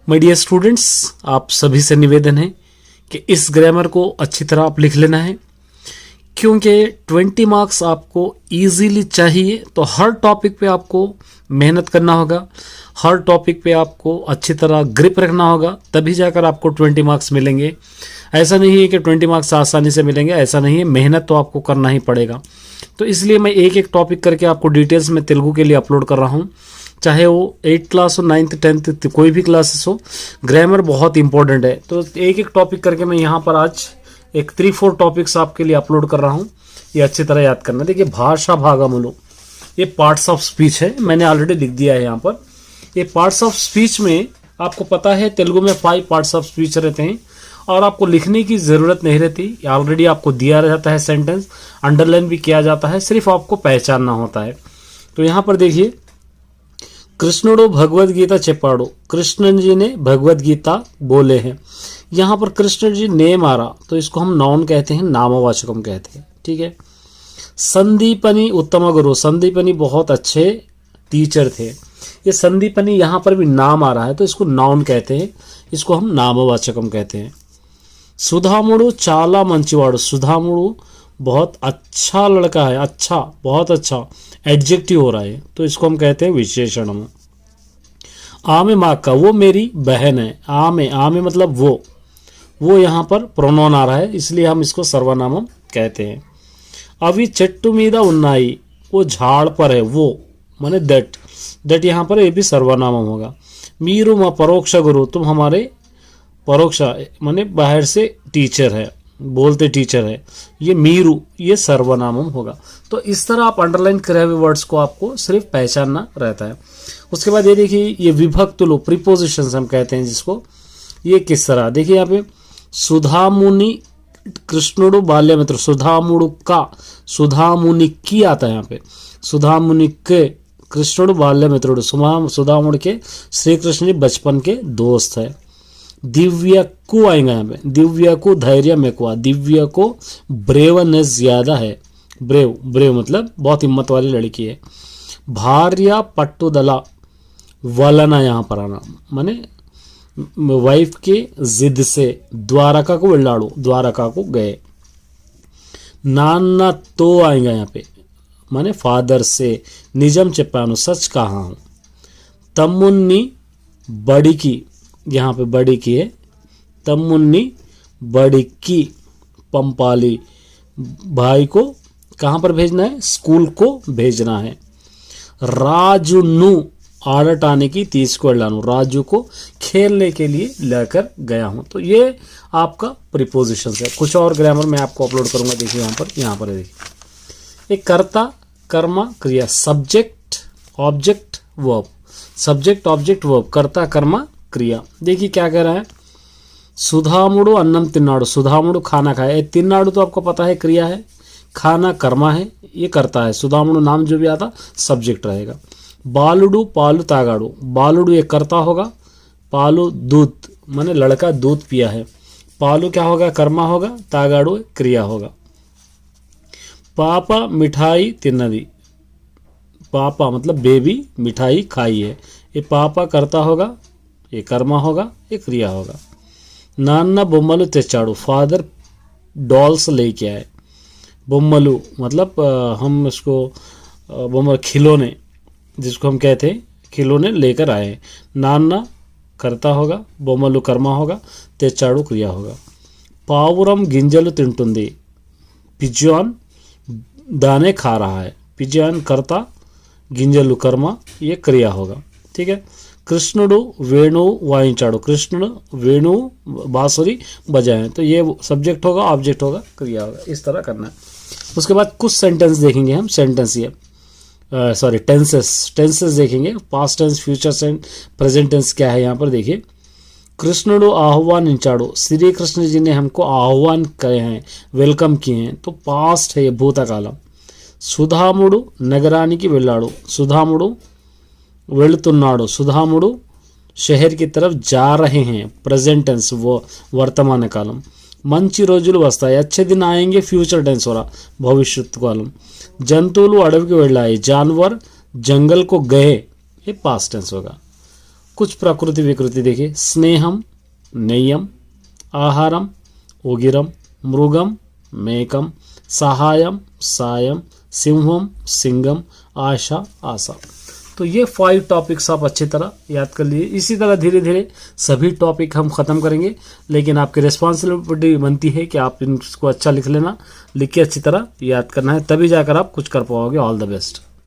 My dear students, आप सभी से निवेदन है कि इस ग्रामर को अच्छी तरह आप लिख लेना है, क्योंकि 20 मार्क्स आपको इजीली चाहिए। तो हर टॉपिक पे आपको मेहनत करना होगा, हर टॉपिक पे आपको अच्छी तरह ग्रिप रखना होगा, तभी जाकर आपको 20 मार्क्स मिलेंगे। ऐसा नहीं है कि 20 मार्क्स आसानी से मिलेंगे, ऐसा नहीं है, मेहनत तो आपको करना ही पड़ेगा। तो इसलिए मैं एक एक टॉपिक करके आपको डिटेल्स में तेलुगु के लिए अपलोड कर रहा हूँ, चाहे वो 8th क्लास हो, 9th 10th कोई भी क्लासेस हो। ग्रामर बहुत इंपॉर्टेंट है, तो एक एक टॉपिक करके मैं यहाँ पर आज एक 3-4 टॉपिक्स आपके लिए अपलोड कर रहा हूँ। ये अच्छी तरह याद करना। देखिए, भाषा भागामुलु ये पार्ट्स ऑफ स्पीच है, मैंने ऑलरेडी लिख दिया है यहाँ पर। ये पार्ट्स ऑफ स्पीच में आपको पता है तेलुगु में 5 पार्ट्स ऑफ स्पीच रहते हैं और आपको लिखने की ज़रूरत नहीं रहती, ऑलरेडी आपको दिया रहता है सेंटेंस, अंडरलाइन भी किया जाता है, सिर्फ आपको पहचानना होता है। तो यहाँ पर देखिए, कृष्णुडो भगवद गीता चेपाड़ो, कृष्ण जी ने भगवद गीता बोले हैं। यहाँ पर कृष्ण जी ने मारा, तो इसको हम नाउन कहते हैं, नामवाचकम कहते हैं, ठीक है। संदीपनी उत्तम गुरु, संदीपनी बहुत अच्छे टीचर थे। ये संदीपनी यहाँ पर भी नाम आ रहा है, तो इसको नाउन कहते हैं, इसको हम नामवाचकम कहते हैं। सुधामुड़ु चाला मंचिवाड़ु, सुधामुड़ु बहुत अच्छा लड़का है, अच्छा, बहुत अच्छा, एडजेक्टिव हो रहा है, तो इसको हम कहते हैं विशेषण। आमे माँ का, वो मेरी बहन है। आमे, आमे मतलब वो यहाँ पर प्रोनाउन आ रहा है, इसलिए हम इसको सर्वनामम कहते हैं। अभी चट्टू मीदा उन्नाई, वो झाड़ पर है, वो माने दैट यहाँ पर ये भी सर्वनामम होगा। मीरू माँ परोक्ष गुरु, तुम हमारे परोक्ष माने बाहर से टीचर है, बोलते टीचर है, ये मीरू ये सर्वनामम होगा। तो इस तरह आप अंडरलाइन करे हुए वर्ड्स को आपको सिर्फ पहचानना रहता है। उसके बाद ये देखिए, ये विभक्त लोग प्रीपोजिशंस हम कहते हैं जिसको, ये किस तरह देखिए यहाँ पे, सुधामुनि कृष्णुडु बाल्य मित्र, सुधामुडु का, सुधामुनि की आता है यहाँ पे, सुधामुनि के कृष्णुडु बाल्य मित्रुडु, सुधामुनि के श्री कृष्ण जी बचपन के दोस्त है। दिव्या को आएगा यहाँ पे, दिव्या को धैर्य में कुआ, दिव्या को ब्रेवनेस ज्यादा है, ब्रेव मतलब बहुत हिम्मत वाली लड़की है। भार्या पट्टुदला, वलना यहाँ पर आना माने वाइफ के जिद से, द्वारका को वेल्लाड़ू, द्वारका को गए। नाना तो आएगा यहाँ पे माने फादर से, निजम चेप्पानु सच कहा हूँ। तमुन्नी बड़ी की, यहाँ पे बड़ी की है, तमुन्नी बड़ी की, पंपाली भाई को कहाँ पर भेजना है, स्कूल को भेजना है। राजू नु आड़टाने की 30 को लानू, राजू को खेलने के लिए लेकर गया हूँ। तो ये आपका प्रीपोजिशन है। कुछ और ग्रामर मैं आपको अपलोड करूंगा, देखिए यहाँ पर देखिए, एक कर्ता कर्मा क्रिया, subject object verb, subject object verb, कर्ता कर्मा क्रिया। देखिए क्या कह रहा है, सुधामुड़ु अन्नम तिन्नाडु, सुधामुड़ु खाना खाए, तिन्नाडु तो आपको पता है क्रिया है, खाना कर्मा है, ये करता है। सुधामुड़ु नाम जो भी आता सब्जेक्ट रहेगा। बालुडु पालू तागाड़ू, बालुडु ये करता होगा, पालू दूध माने लड़का दूध पिया है, पालू क्या होगा, कर्मा होगा, तागाड़ू क्रिया होगा। पापा मिठाई तिन्नदी, पापा मतलब बेबी मिठाई खाई है, ये पापा करता होगा, ये कर्मा होगा, ये क्रिया होगा। नाना बोम्मलु तेचाड़ू, फादर डॉल्स लेके आए, बोम्मलु मतलब हम इसको बोम्मल खिलौने जिसको हम कहते हैं, खिलौने लेकर आए। नाना करता होगा, बोम्मलु कर्मा होगा, तेचाड़ू क्रिया होगा। पावुरम गिंजलु तिंटुंदी, पिजॉन दाने खा रहा है, पिजॉन करता, गिंजलु कर्मा, ये क्रिया होगा, ठीक है। कृष्णुडु वेणु वाइंचाड़ू, कृष्ण वेणु बांसुरी बजाएं, तो ये सब्जेक्ट होगा, ऑब्जेक्ट होगा, क्रिया होगा, इस तरह करना है। उसके बाद कुछ सेंटेंस देखेंगे हम, सेंटेंस ये टेंसेस देखेंगे, past tense, future tense, present tense क्या है यहाँ पर देखिए। कृष्णुडु आह्वान इंचाड़ो, श्री कृष्ण जी ने हमको आह्वान करे हैं, वेलकम किए हैं, तो पास्ट है ये, भूतकालम। सुधामुडु नगरानी की वेल्लाड़ू, सुधामुडु वेलुतुन्नाडु, सुधामुडु शहर की तरफ जा रहे हैं, प्रेजेंट टेंस वो वर्तमान कालम। మంచి రోజులు వస్తాయి, अच्छे दिन आएंगे, फ्यूचर टेंस हो रहा, भविष्य कालम। जंतुవులు అడవికి వెళ్ళాయి, जानवर जंगल को गए, ये पास्ट टेंस होगा। कुछ प्रकृति विकृति देखिए, स्नेहम, नेयम, आहारम, उगिरम, मृगम, मेकम, सहायम, सायम, सिंहम, सिंगम, आशा, आशा। तो ये 5 टॉपिक्स आप अच्छी तरह याद कर लिए। इसी तरह धीरे धीरे सभी टॉपिक हम ख़त्म करेंगे, लेकिन आपकी रिस्पॉन्सिबिलिटी बनती है कि आप इनको अच्छा लिख लेना, लिख के अच्छी तरह याद करना है, तभी जाकर आप कुछ कर पाओगे। All the best.